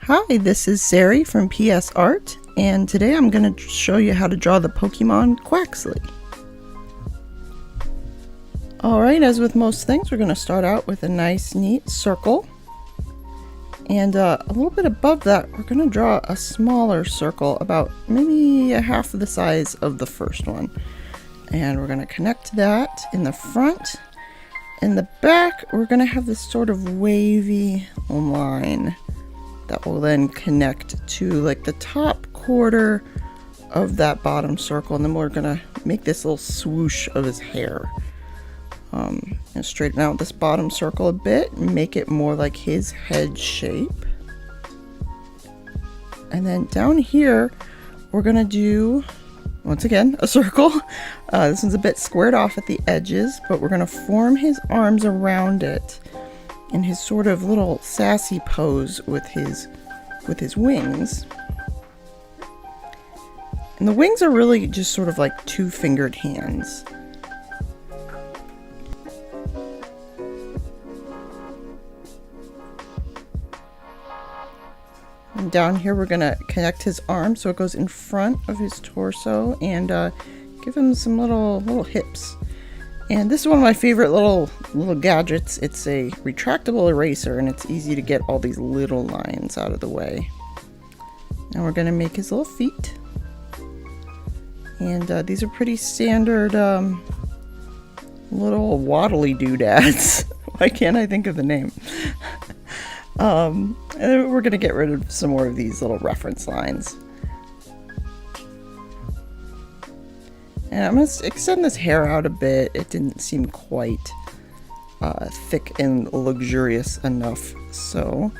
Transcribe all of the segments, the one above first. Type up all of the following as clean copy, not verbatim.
Hi, this is Sari from PS Art, and today I'm going to show you how to draw the Pokemon Quaxly. Alright, as with most things, we're going to start out with a nice, neat circle. And a little bit above that, we're going to draw a smaller circle, about maybe a half of the size of the first one. And we're going to connect that in the front. In the back, we're going to have this sort of wavy line that will then connect to like the top quarter of that bottom circle, and then we're gonna make this little swoosh of his hair. And straighten out this bottom circle a bit and make it more like his head shape. And then down here we're gonna do, once again, a circle. This one's a bit squared off at the edges, but we're gonna form his arms around it in his sort of little sassy pose with his wings. And the wings are really just sort of like two-fingered hands. And down here we're gonna connect his arm so it goes in front of his torso and give him some little hips. And this is one of my favorite little gadgets. It's a retractable eraser, and it's easy to get all these little lines out of the way. Now we're going to make his little feet. And these are pretty standard little waddly doodads. Why can't I think of the name? And we're going to get rid of some more of these little reference lines. And I'm going to extend this hair out a bit. It didn't seem quite thick and luxurious enough. So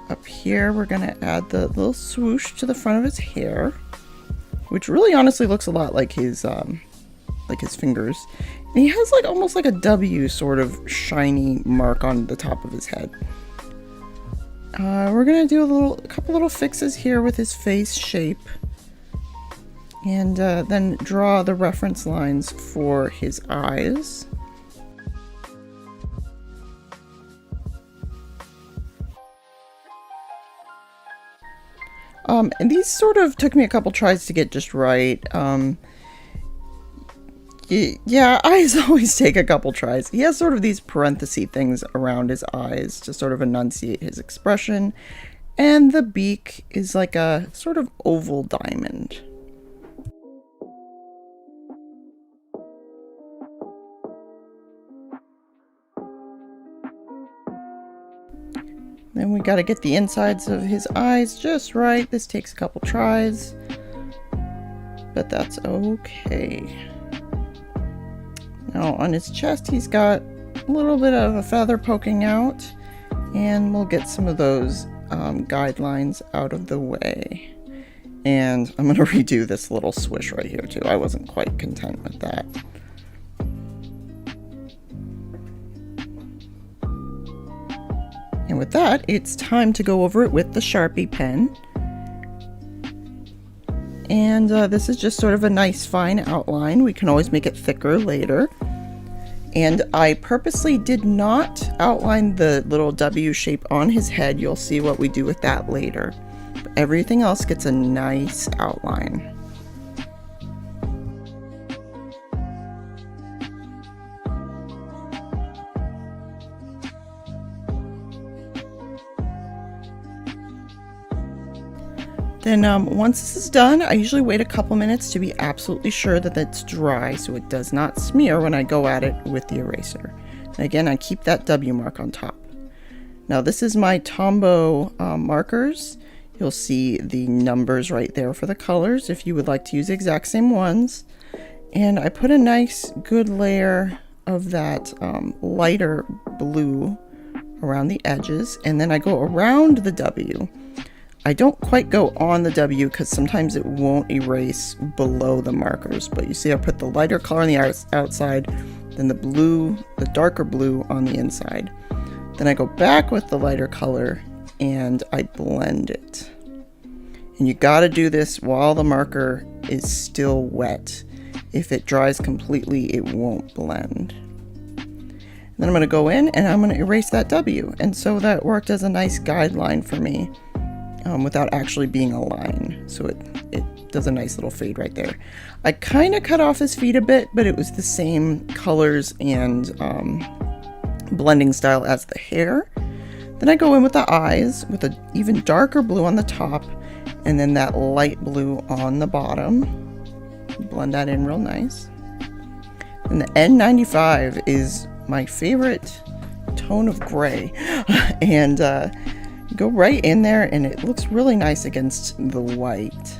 up here we're going to add the little swoosh to the front of his hair, which really honestly looks a lot like his fingers. And he has like almost like a W sort of shiny mark on the top of his head. We're going to do a couple little fixes here with his face shape. And then draw the reference lines for his eyes. And these sort of took me a couple tries to get just right. Yeah, eyes always take a couple tries. He has sort of these parenthesis things around his eyes to sort of enunciate his expression. And the beak is like a sort of oval diamond. Then we got to get the insides of his eyes just right. This takes a couple tries, but that's okay. Now on his chest, he's got a little bit of a feather poking out, and we'll get some of those guidelines out of the way. And I'm going to redo this little swish right here too. I wasn't quite content with that. And with that, it's time to go over it with the Sharpie pen. And this is just sort of a nice fine outline. We can always make it thicker later. And I purposely did not outline the little W shape on his head. You'll see what we do with that later. But everything else gets a nice outline. Then once this is done, I usually wait a couple minutes to be absolutely sure that it's dry so it does not smear when I go at it with the eraser. And again, I keep that W mark on top. Now this is my Tombow markers. You'll see the numbers right there for the colors if you would like to use the exact same ones. And I put a nice good layer of that lighter blue around the edges, and then I go around the W. I don't quite go on the W because sometimes it won't erase below the markers, but you see I put the lighter color on the outside, then the blue, the darker blue on the inside. Then I go back with the lighter color and I blend it. And you gotta do this while the marker is still wet. If it dries completely, it won't blend. And then I'm gonna go in and I'm gonna erase that W. And so that worked as a nice guideline for me without actually being a line. So it does a nice little fade right there. I kind of cut off his feet a bit, but it was the same colors and blending style as the hair. Then I go in with the eyes with an even darker blue on the top and then that light blue on the bottom. Blend that in real nice. And the N95 is my favorite tone of gray. And go right in there and it looks really nice against the white.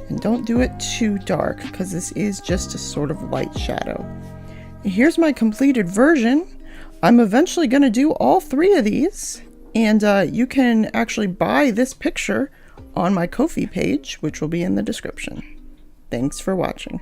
And don't do it too dark because this is just a sort of light shadow. And here's my completed version. I'm eventually going to do all 3 of these, and you can actually buy this picture on my Ko-fi page, which will be in the description. Thanks for watching.